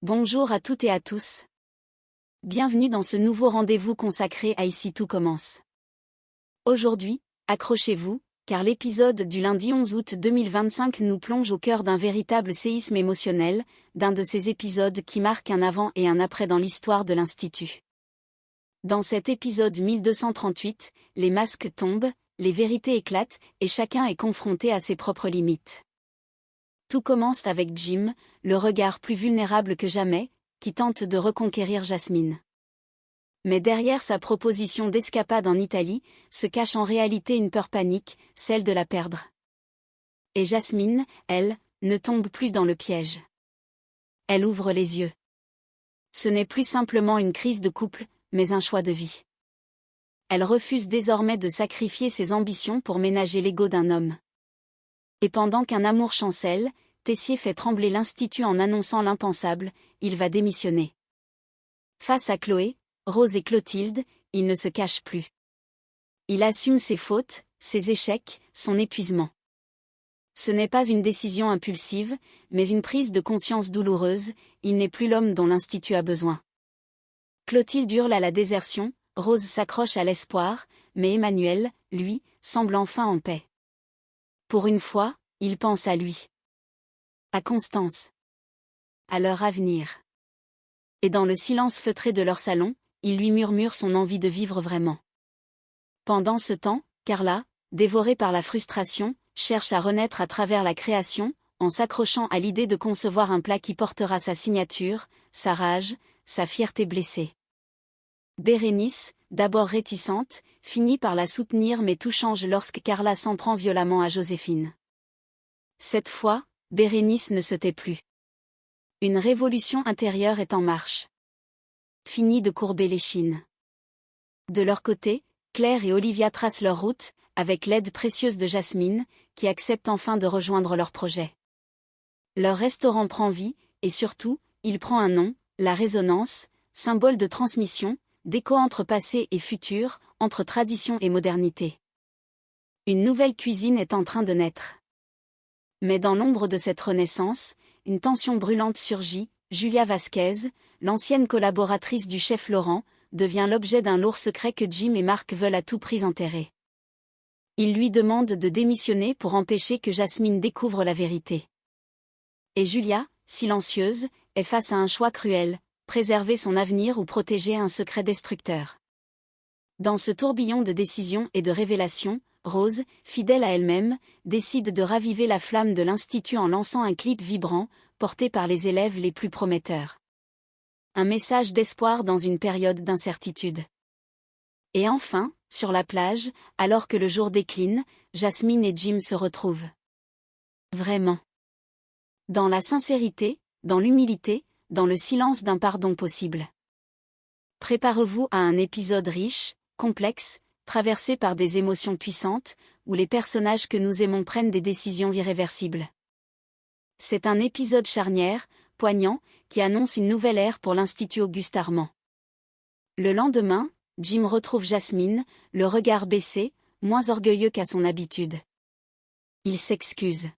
Bonjour à toutes et à tous. Bienvenue dans ce nouveau rendez-vous consacré à Ici tout commence. Aujourd'hui, accrochez-vous, car l'épisode du lundi 11 août 2025 nous plonge au cœur d'un véritable séisme émotionnel, d'un de ces épisodes qui marquent un avant et un après dans l'histoire de l'Institut. Dans cet épisode 1238, les masques tombent, les vérités éclatent, et chacun est confronté à ses propres limites. Tout commence avec Jim, le regard plus vulnérable que jamais, qui tente de reconquérir Jasmine. Mais derrière sa proposition d'escapade en Italie, se cache en réalité une peur panique, celle de la perdre. Et Jasmine, elle, ne tombe plus dans le piège. Elle ouvre les yeux. Ce n'est plus simplement une crise de couple, mais un choix de vie. Elle refuse désormais de sacrifier ses ambitions pour ménager l'ego d'un homme. Et pendant qu'un amour chancelle, Tessier fait trembler l'Institut en annonçant l'impensable, il va démissionner. Face à Chloé, Rose et Clotilde, il ne se cache plus. Il assume ses fautes, ses échecs, son épuisement. Ce n'est pas une décision impulsive, mais une prise de conscience douloureuse, il n'est plus l'homme dont l'Institut a besoin. Clotilde hurle à la désertion, Rose s'accroche à l'espoir, mais Emmanuel, lui, semble enfin en paix. Pour une fois, il pense à lui. À Constance. À leur avenir. Et dans le silence feutré de leur salon, il lui murmure son envie de vivre vraiment. Pendant ce temps, Carla, dévorée par la frustration, cherche à renaître à travers la création, en s'accrochant à l'idée de concevoir un plat qui portera sa signature, sa rage, sa fierté blessée. Bérénice, d'abord réticente, finit par la soutenir mais tout change lorsque Carla s'en prend violemment à Joséphine. Cette fois, Bérénice ne se tait plus. Une révolution intérieure est en marche. Fini de courber l'échine. De leur côté, Claire et Olivia tracent leur route, avec l'aide précieuse de Jasmine, qui accepte enfin de rejoindre leur projet. Leur restaurant prend vie, et surtout, il prend un nom, la résonance, symbole de transmission, d'écho entre passé et futur, entre tradition et modernité. Une nouvelle cuisine est en train de naître. Mais dans l'ombre de cette renaissance, une tension brûlante surgit, Julia Vasquez, l'ancienne collaboratrice du chef Laurent, devient l'objet d'un lourd secret que Jim et Marc veulent à tout prix enterrer. Ils lui demandent de démissionner pour empêcher que Jasmine découvre la vérité. Et Julia, silencieuse, est face à un choix cruel, préserver son avenir ou protéger un secret destructeur. Dans ce tourbillon de décisions et de révélations, Rose, fidèle à elle-même, décide de raviver la flamme de l'Institut en lançant un clip vibrant, porté par les élèves les plus prometteurs. Un message d'espoir dans une période d'incertitude. Et enfin, sur la plage, alors que le jour décline, Jasmine et Jim se retrouvent. Vraiment. Dans la sincérité, dans l'humilité, dans le silence d'un pardon possible. Préparez-vous à un épisode riche, complexe, traversé par des émotions puissantes, où les personnages que nous aimons prennent des décisions irréversibles. C'est un épisode charnière, poignant, qui annonce une nouvelle ère pour l'Institut Auguste Armand. Le lendemain, Jim retrouve Jasmine, le regard baissé, moins orgueilleux qu'à son habitude. Il s'excuse.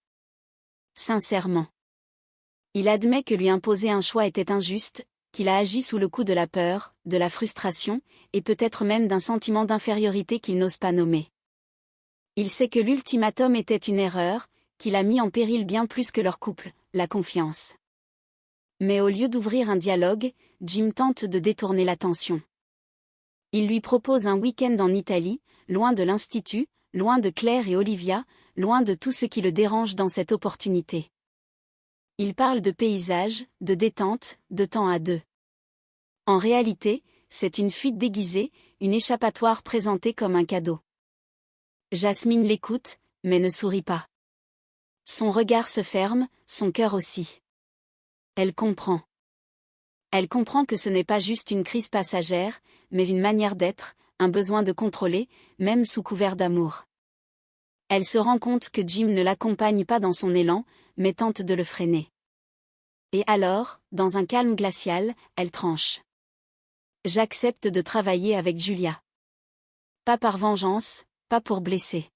Sincèrement. Il admet que lui imposer un choix était injuste, qu'il a agi sous le coup de la peur, de la frustration, et peut-être même d'un sentiment d'infériorité qu'il n'ose pas nommer. Il sait que l'ultimatum était une erreur, qu'il a mis en péril bien plus que leur couple, la confiance. Mais au lieu d'ouvrir un dialogue, Jim tente de détourner l'attention. Il lui propose un week-end en Italie, loin de l'Institut, loin de Claire et Olivia, loin de tout ce qui le dérange dans cette opportunité. Il parle de paysage, de détente, de temps à deux. En réalité, c'est une fuite déguisée, une échappatoire présentée comme un cadeau. Jasmine l'écoute, mais ne sourit pas. Son regard se ferme, son cœur aussi. Elle comprend. Elle comprend que ce n'est pas juste une crise passagère, mais une manière d'être, un besoin de contrôler, même sous couvert d'amour. Elle se rend compte que Jim ne l'accompagne pas dans son élan, mais tente de le freiner. Et alors, dans un calme glacial, elle tranche. J'accepte de travailler avec Julia. Pas par vengeance, pas pour blesser.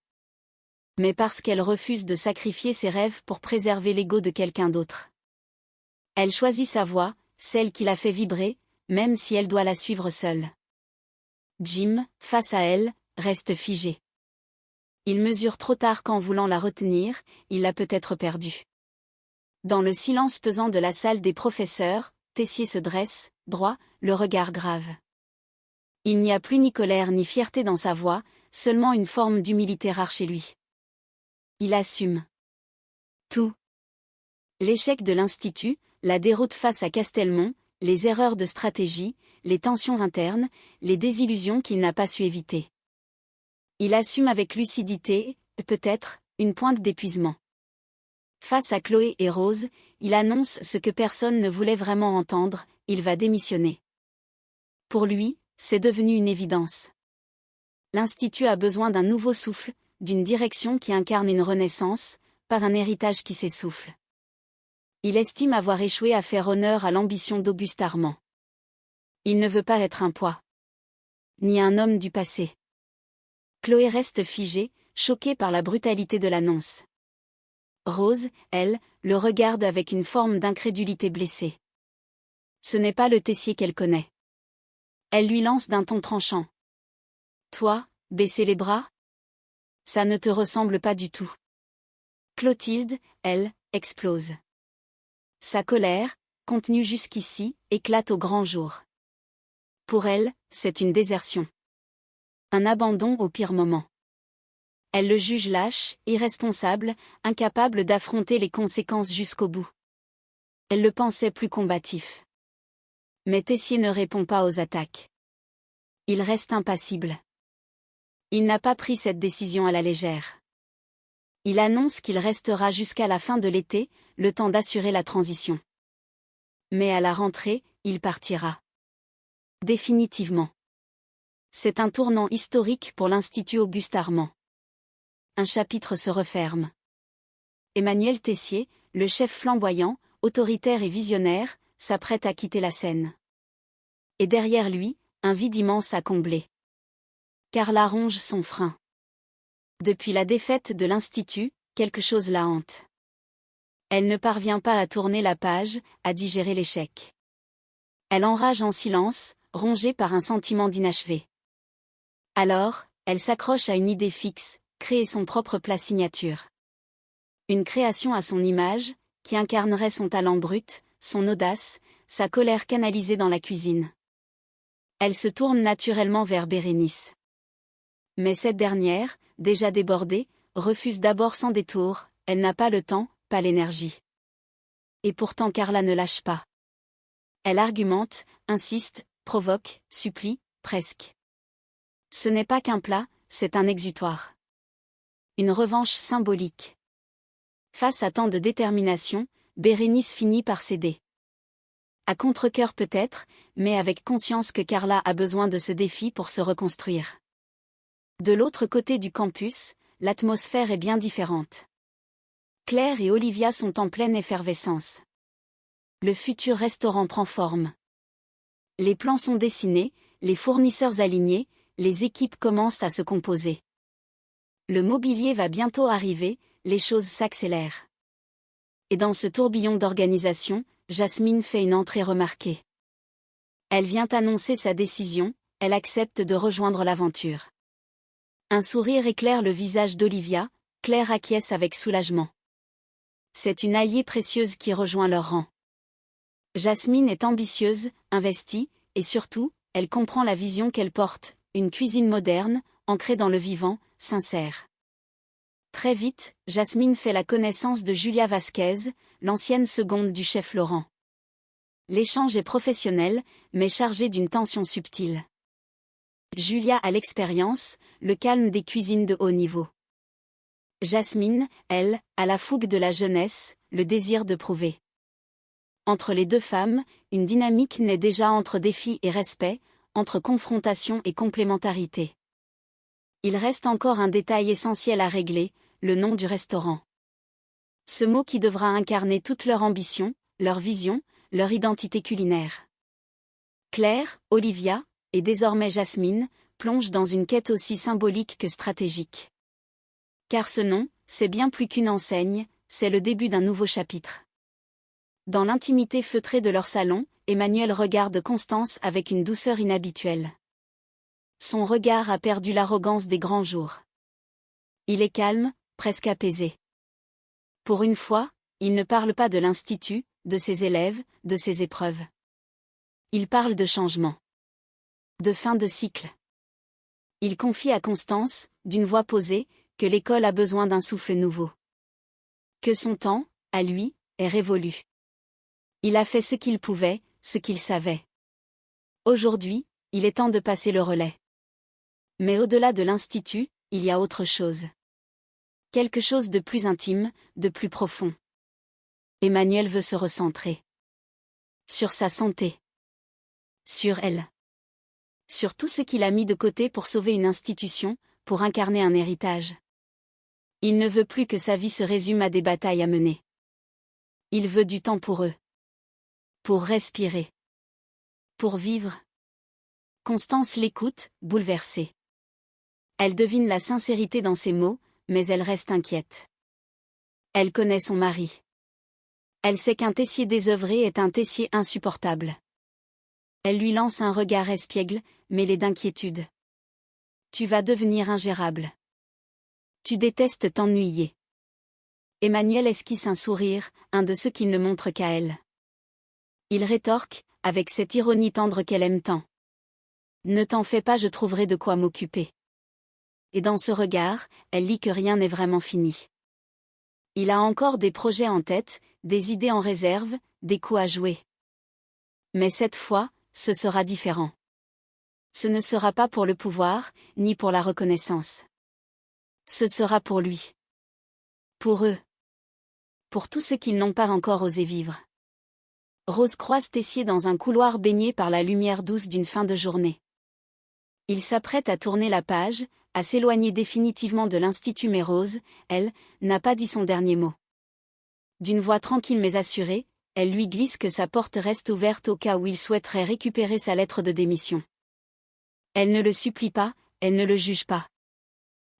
Mais parce qu'elle refuse de sacrifier ses rêves pour préserver l'ego de quelqu'un d'autre. Elle choisit sa voie, celle qui la fait vibrer, même si elle doit la suivre seule. Jim, face à elle, reste figé. Il mesure trop tard qu'en voulant la retenir, il l'a peut-être perdue. Dans le silence pesant de la salle des professeurs, Tessier se dresse, droit, le regard grave. Il n'y a plus ni colère ni fierté dans sa voix, seulement une forme d'humilité rare chez lui. Il assume tout. L'échec de l'Institut, la déroute face à Castelmont, les erreurs de stratégie, les tensions internes, les désillusions qu'il n'a pas su éviter. Il assume avec lucidité, peut-être, une pointe d'épuisement. Face à Chloé et Rose, il annonce ce que personne ne voulait vraiment entendre, il va démissionner. Pour lui, c'est devenu une évidence. L'Institut a besoin d'un nouveau souffle, d'une direction qui incarne une renaissance, pas un héritage qui s'essouffle. Il estime avoir échoué à faire honneur à l'ambition d'Auguste Armand. Il ne veut pas être un poids. Ni un homme du passé. Chloé reste figée, choquée par la brutalité de l'annonce. Rose, elle, le regarde avec une forme d'incrédulité blessée. Ce n'est pas le Tessier qu'elle connaît. Elle lui lance d'un ton tranchant. Toi, baisser les bras? Ça ne te ressemble pas du tout. Clotilde, elle, explose. Sa colère, contenue jusqu'ici, éclate au grand jour. Pour elle, c'est une désertion. Un abandon au pire moment. Elle le juge lâche, irresponsable, incapable d'affronter les conséquences jusqu'au bout. Elle le pensait plus combatif. Mais Tessier ne répond pas aux attaques. Il reste impassible. Il n'a pas pris cette décision à la légère. Il annonce qu'il restera jusqu'à la fin de l'été, le temps d'assurer la transition. Mais à la rentrée, il partira. Définitivement. C'est un tournant historique pour l'Institut Auguste Armand. Un chapitre se referme. Emmanuel Tessier, le chef flamboyant, autoritaire et visionnaire, s'apprête à quitter la scène. Et derrière lui, un vide immense à combler. Carla ronge son frein. Depuis la défaite de l'Institut, quelque chose la hante. Elle ne parvient pas à tourner la page, à digérer l'échec. Elle enrage en silence, rongée par un sentiment d'inachevé. Alors, elle s'accroche à une idée fixe, créer son propre plat signature. Une création à son image, qui incarnerait son talent brut, son audace, sa colère canalisée dans la cuisine. Elle se tourne naturellement vers Bérénice. Mais cette dernière, déjà débordée, refuse d'abord sans détour, elle n'a pas le temps, pas l'énergie. Et pourtant Carla ne lâche pas. Elle argumente, insiste, provoque, supplie, presque. Ce n'est pas qu'un plat, c'est un exutoire. Une revanche symbolique. Face à tant de détermination, Bérénice finit par céder. À contre-cœur peut-être, mais avec conscience que Carla a besoin de ce défi pour se reconstruire. De l'autre côté du campus, l'atmosphère est bien différente. Claire et Olivia sont en pleine effervescence. Le futur restaurant prend forme. Les plans sont dessinés, les fournisseurs alignés, les équipes commencent à se composer. Le mobilier va bientôt arriver, les choses s'accélèrent. Et dans ce tourbillon d'organisation, Jasmine fait une entrée remarquée. Elle vient annoncer sa décision, elle accepte de rejoindre l'aventure. Un sourire éclaire le visage d'Olivia, Claire acquiesce avec soulagement. C'est une alliée précieuse qui rejoint leur rang. Jasmine est ambitieuse, investie, et surtout, elle comprend la vision qu'elle porte, une cuisine moderne, ancrée dans le vivant, sincère. Très vite, Jasmine fait la connaissance de Julia Vasquez, l'ancienne seconde du chef Laurent. L'échange est professionnel, mais chargé d'une tension subtile. Julia a l'expérience, le calme des cuisines de haut niveau. Jasmine, elle, a la fougue de la jeunesse, le désir de prouver. Entre les deux femmes, une dynamique naît déjà entre défi et respect, entre confrontation et complémentarité. Il reste encore un détail essentiel à régler, le nom du restaurant. Ce mot qui devra incarner toute leur ambition, leur vision, leur identité culinaire. Claire, Olivia, et désormais Jasmine, plongent dans une quête aussi symbolique que stratégique. Car ce nom, c'est bien plus qu'une enseigne, c'est le début d'un nouveau chapitre. Dans l'intimité feutrée de leur salon, Emmanuel regarde Constance avec une douceur inhabituelle. Son regard a perdu l'arrogance des grands jours. Il est calme, presque apaisé. Pour une fois, il ne parle pas de l'institut, de ses élèves, de ses épreuves. Il parle de changement. De fin de cycle. Il confie à Constance, d'une voix posée, que l'école a besoin d'un souffle nouveau. Que son temps, à lui, est révolu. Il a fait ce qu'il pouvait, ce qu'il savait. Aujourd'hui, il est temps de passer le relais. Mais au-delà de l'institut, il y a autre chose. Quelque chose de plus intime, de plus profond. Emmanuel veut se recentrer. Sur sa santé. Sur elle. Sur tout ce qu'il a mis de côté pour sauver une institution, pour incarner un héritage. Il ne veut plus que sa vie se résume à des batailles à mener. Il veut du temps pour eux. Pour respirer. Pour vivre. Constance l'écoute, bouleversée. Elle devine la sincérité dans ses mots, mais elle reste inquiète. Elle connaît son mari. Elle sait qu'un tessier désœuvré est un tessier insupportable. Elle lui lance un regard espiègle, mêlé d'inquiétude. Tu vas devenir ingérable. Tu détestes t'ennuyer. Emmanuel esquisse un sourire, un de ceux qu'il ne montre qu'à elle. Il rétorque, avec cette ironie tendre qu'elle aime tant. Ne t'en fais pas, je trouverai de quoi m'occuper. Et dans ce regard, elle lit que rien n'est vraiment fini. Il a encore des projets en tête, des idées en réserve, des coups à jouer. Mais cette fois, ce sera différent. Ce ne sera pas pour le pouvoir, ni pour la reconnaissance. Ce sera pour lui. Pour eux. Pour tous ceux qui n'ont pas encore osé vivre. Rose croise Tessier dans un couloir baigné par la lumière douce d'une fin de journée. Il s'apprête à tourner la page, à s'éloigner définitivement de l'Institut, mais Rose, elle, n'a pas dit son dernier mot. D'une voix tranquille mais assurée, elle lui glisse que sa porte reste ouverte au cas où il souhaiterait récupérer sa lettre de démission. Elle ne le supplie pas, elle ne le juge pas.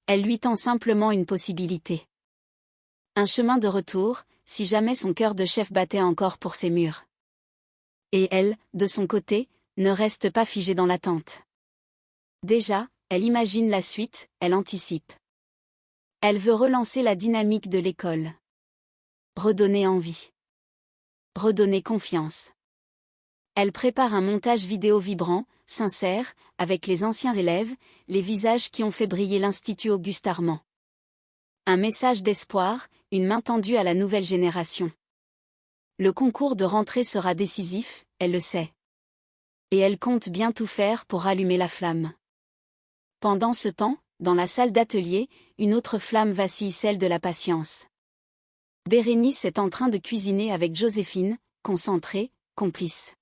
Elle lui tend simplement une possibilité. Un chemin de retour, si jamais son cœur de chef battait encore pour ses murs. Et elle, de son côté, ne reste pas figée dans l'attente. Déjà, elle imagine la suite, elle anticipe. Elle veut relancer la dynamique de l'école. Redonner envie. Redonner confiance. Elle prépare un montage vidéo vibrant, sincère, avec les anciens élèves, les visages qui ont fait briller l'Institut Auguste Armand. Un message d'espoir, une main tendue à la nouvelle génération. Le concours de rentrée sera décisif, elle le sait. Et elle compte bien tout faire pour rallumer la flamme. Pendant ce temps, dans la salle d'atelier, une autre flamme vacille, celle de la patience. Bérénice est en train de cuisiner avec Joséphine, concentrée, complice.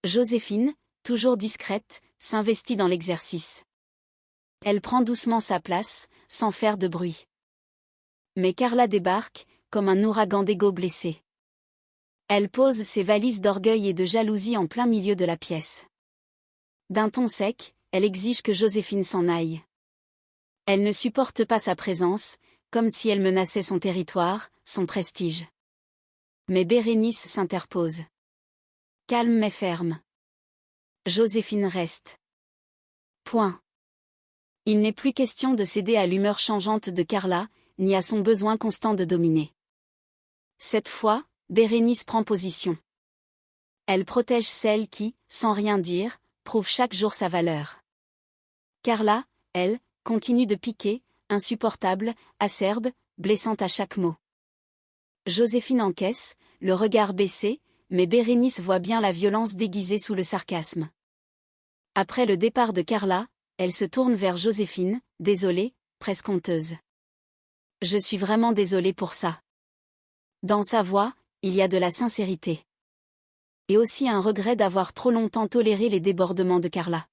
Joséphine, toujours discrète, s'investit dans l'exercice. Elle prend doucement sa place, sans faire de bruit. Mais Carla débarque, comme un ouragan d'ego blessé. Elle pose ses valises d'orgueil et de jalousie en plein milieu de la pièce. D'un ton sec, elle exige que Joséphine s'en aille. Elle ne supporte pas sa présence, comme si elle menaçait son territoire, son prestige. Mais Bérénice s'interpose. Calme mais ferme. Joséphine reste. Point. Il n'est plus question de céder à l'humeur changeante de Carla, ni à son besoin constant de dominer. Cette fois, Bérénice prend position. Elle protège celle qui, sans rien dire, prouve chaque jour sa valeur. Carla, elle, continue de piquer, insupportable, acerbe, blessante à chaque mot. Joséphine encaisse, le regard baissé, mais Bérénice voit bien la violence déguisée sous le sarcasme. Après le départ de Carla, elle se tourne vers Joséphine, désolée, presque honteuse. Je suis vraiment désolée pour ça. Dans sa voix, il y a de la sincérité. Et aussi un regret d'avoir trop longtemps toléré les débordements de Carla.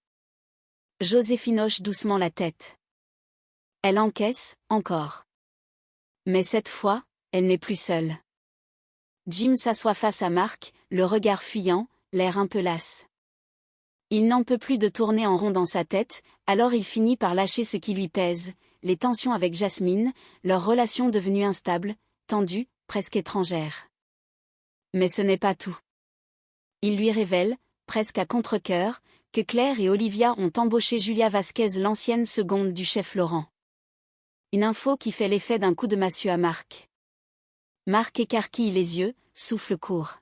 Joséphine hoche doucement la tête. Elle encaisse, encore. Mais cette fois, elle n'est plus seule. Jim s'assoit face à Marc, le regard fuyant, l'air un peu las. Il n'en peut plus de tourner en rond dans sa tête, alors il finit par lâcher ce qui lui pèse, les tensions avec Jasmine, leur relation devenue instable, tendue, presque étrangère. Mais ce n'est pas tout. Il lui révèle, presque à contre-cœur, que Claire et Olivia ont embauché Julia Vasquez, l'ancienne seconde du chef Laurent. Une info qui fait l'effet d'un coup de massue à Marc. Marc écarquille les yeux, souffle court.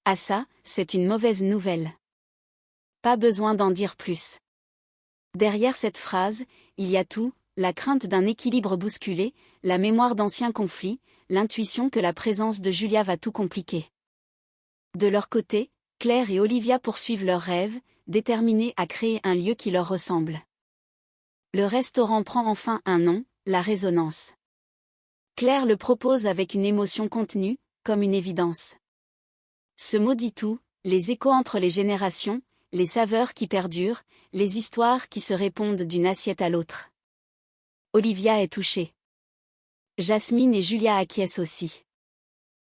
Ah ça, c'est une mauvaise nouvelle. Pas besoin d'en dire plus. Derrière cette phrase, il y a tout, la crainte d'un équilibre bousculé, la mémoire d'anciens conflits, l'intuition que la présence de Julia va tout compliquer. De leur côté, Claire et Olivia poursuivent leurs rêves, déterminés à créer un lieu qui leur ressemble. Le restaurant prend enfin un nom, La Résonance. Claire le propose avec une émotion contenue, comme une évidence. Ce mot dit tout, les échos entre les générations, les saveurs qui perdurent, les histoires qui se répondent d'une assiette à l'autre. Olivia est touchée. Jasmine et Julia acquiescent aussi.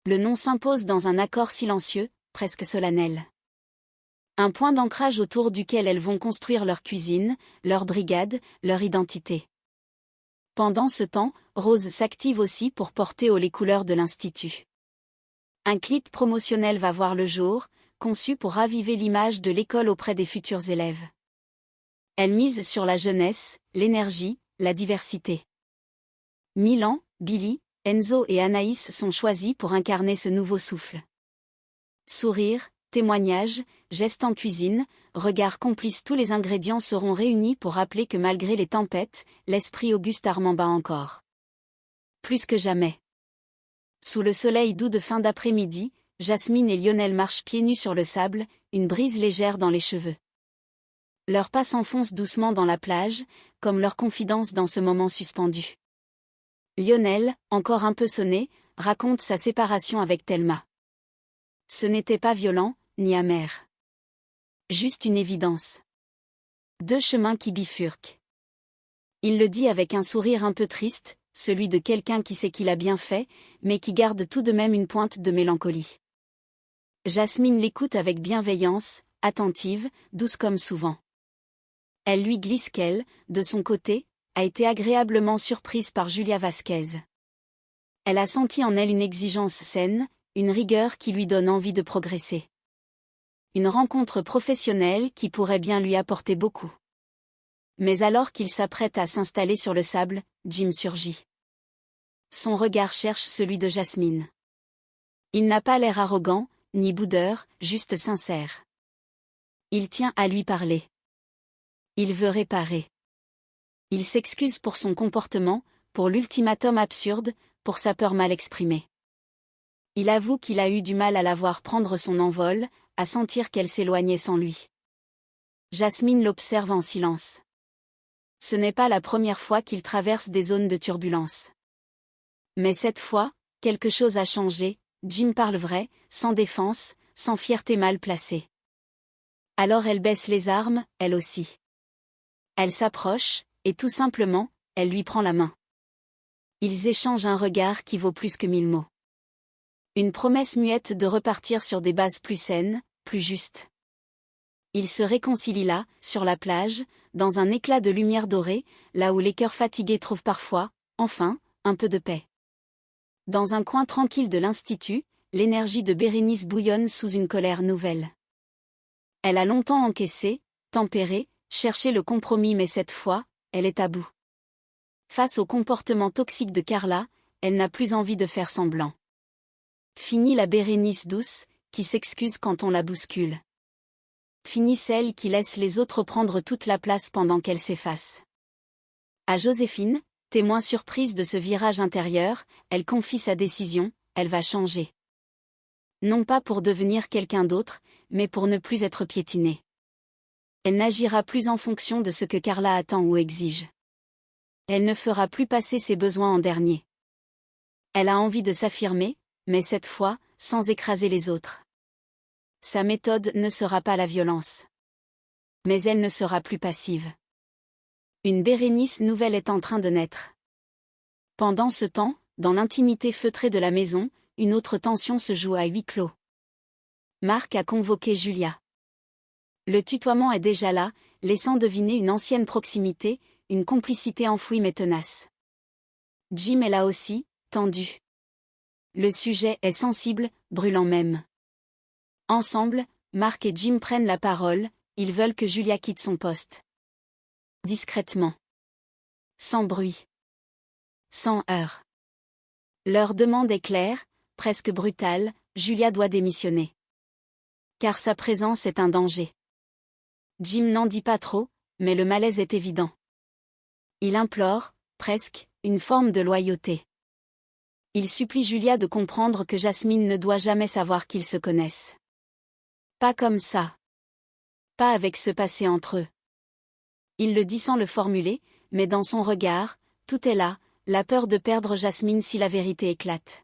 Le nom s'impose dans un accord silencieux, presque solennel. Un point d'ancrage autour duquel elles vont construire leur cuisine, leur brigade, leur identité. Pendant ce temps, Rose s'active aussi pour porter haut les couleurs de l'Institut. Un clip promotionnel va voir le jour, conçu pour raviver l'image de l'école auprès des futurs élèves. Elle mise sur la jeunesse, l'énergie, la diversité. Milan, Billy, Enzo et Anaïs sont choisis pour incarner ce nouveau souffle. Sourires, témoignages, gestes en cuisine, regards complices, tous les ingrédients seront réunis pour rappeler que malgré les tempêtes, l'esprit Auguste Armand bat encore. Plus que jamais. Sous le soleil doux de fin d'après-midi, Jasmine et Lionel marchent pieds nus sur le sable, une brise légère dans les cheveux. Leurs pas s'enfoncent doucement dans la plage, comme leur confidence dans ce moment suspendu. Lionel, encore un peu sonné, raconte sa séparation avec Thelma. Ce n'était pas violent, ni amer. Juste une évidence. Deux chemins qui bifurquent. Il le dit avec un sourire un peu triste, celui de quelqu'un qui sait qu'il a bien fait, mais qui garde tout de même une pointe de mélancolie. Jasmine l'écoute avec bienveillance, attentive, douce comme souvent. Elle lui glisse qu'elle, de son côté, a été agréablement surprise par Julia Vasquez. Elle a senti en elle une exigence saine, une rigueur qui lui donne envie de progresser. Une rencontre professionnelle qui pourrait bien lui apporter beaucoup. Mais alors qu'il s'apprête à s'installer sur le sable, Jim surgit. Son regard cherche celui de Jasmine. Il n'a pas l'air arrogant, ni boudeur, juste sincère. Il tient à lui parler. Il veut réparer. Il s'excuse pour son comportement, pour l'ultimatum absurde, pour sa peur mal exprimée. Il avoue qu'il a eu du mal à la voir prendre son envol, à sentir qu'elle s'éloignait sans lui. Jasmine l'observe en silence. Ce n'est pas la première fois qu'il traverse des zones de turbulence. Mais cette fois, quelque chose a changé, Jim parle vrai, sans défense, sans fierté mal placée. Alors elle baisse les armes, elle aussi. Elle s'approche, et tout simplement, elle lui prend la main. Ils échangent un regard qui vaut plus que 1000 mots. Une promesse muette de repartir sur des bases plus saines, plus justes. Ils se réconcilient là, sur la plage, dans un éclat de lumière dorée, là où les cœurs fatigués trouvent parfois, enfin, un peu de paix. Dans un coin tranquille de l'Institut, l'énergie de Bérénice bouillonne sous une colère nouvelle. Elle a longtemps encaissé, tempéré, cherché le compromis, mais cette fois, elle est à bout. Face au comportement toxique de Carla, elle n'a plus envie de faire semblant. Fini la Bérénice douce, qui s'excuse quand on la bouscule. Fini celle qui laisse les autres prendre toute la place pendant qu'elle s'efface. À Joséphine, témoin surprise de ce virage intérieur, elle confie sa décision, elle va changer. Non pas pour devenir quelqu'un d'autre, mais pour ne plus être piétinée. Elle n'agira plus en fonction de ce que Carla attend ou exige. Elle ne fera plus passer ses besoins en dernier. Elle a envie de s'affirmer, mais cette fois, sans écraser les autres. Sa méthode ne sera pas la violence. Mais elle ne sera plus passive. Une Bérénice nouvelle est en train de naître. Pendant ce temps, dans l'intimité feutrée de la maison, une autre tension se joue à huis clos. Marc a convoqué Julia. Le tutoiement est déjà là, laissant deviner une ancienne proximité, une complicité enfouie mais tenace. Jim est là aussi, tendu. Le sujet est sensible, brûlant même. Ensemble, Mark et Jim prennent la parole, ils veulent que Julia quitte son poste. Discrètement. Sans bruit. Sans heurts. Leur demande est claire, presque brutale, Julia doit démissionner. Car sa présence est un danger. Jim n'en dit pas trop, mais le malaise est évident. Il implore, presque, une forme de loyauté. Il supplie Julia de comprendre que Jasmine ne doit jamais savoir qu'ils se connaissent. Pas comme ça. Pas avec ce passé entre eux. Il le dit sans le formuler, mais dans son regard, tout est là, la peur de perdre Jasmine si la vérité éclate.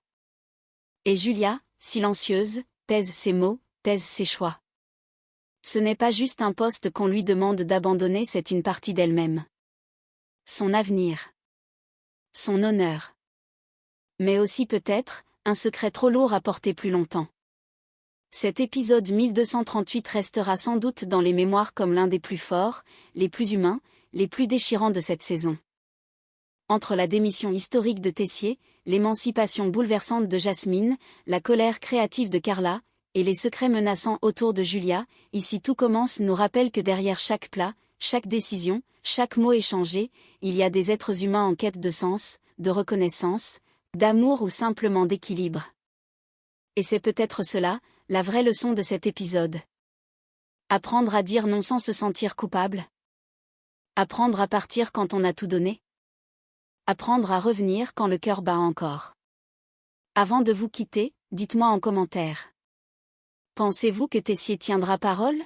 Et Julia, silencieuse, pèse ses mots, pèse ses choix. Ce n'est pas juste un poste qu'on lui demande d'abandonner, c'est une partie d'elle-même. Son avenir. Son honneur. Mais aussi peut-être, un secret trop lourd à porter plus longtemps. Cet épisode 1238 restera sans doute dans les mémoires comme l'un des plus forts, les plus humains, les plus déchirants de cette saison. Entre la démission historique de Tessier, l'émancipation bouleversante de Jasmine, la colère créative de Carla, et les secrets menaçants autour de Julia, Ici tout commence nous rappelle que derrière chaque plat, chaque décision, chaque mot échangé, il y a des êtres humains en quête de sens, de reconnaissance, d'amour ou simplement d'équilibre. Et c'est peut-être cela, la vraie leçon de cet épisode. Apprendre à dire non sans se sentir coupable. Apprendre à partir quand on a tout donné. Apprendre à revenir quand le cœur bat encore. Avant de vous quitter, dites-moi en commentaire. Pensez-vous que Tessier tiendra parole?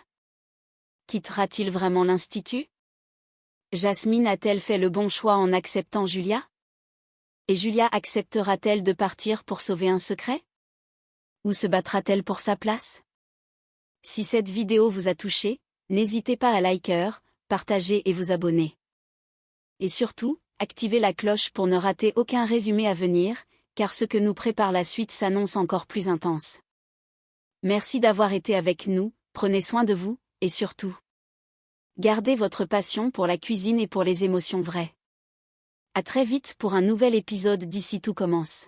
Quittera-t-il vraiment l'Institut? Jasmine a-t-elle fait le bon choix en acceptant Julia? Et Julia acceptera-t-elle de partir pour sauver un secret? Ou se battra-t-elle pour sa place? Si cette vidéo vous a touché, n'hésitez pas à liker, partager et vous abonner. Et surtout, activez la cloche pour ne rater aucun résumé à venir, car ce que nous prépare la suite s'annonce encore plus intense. Merci d'avoir été avec nous, prenez soin de vous, et surtout, gardez votre passion pour la cuisine et pour les émotions vraies. À très vite pour un nouvel épisode d'Ici tout commence.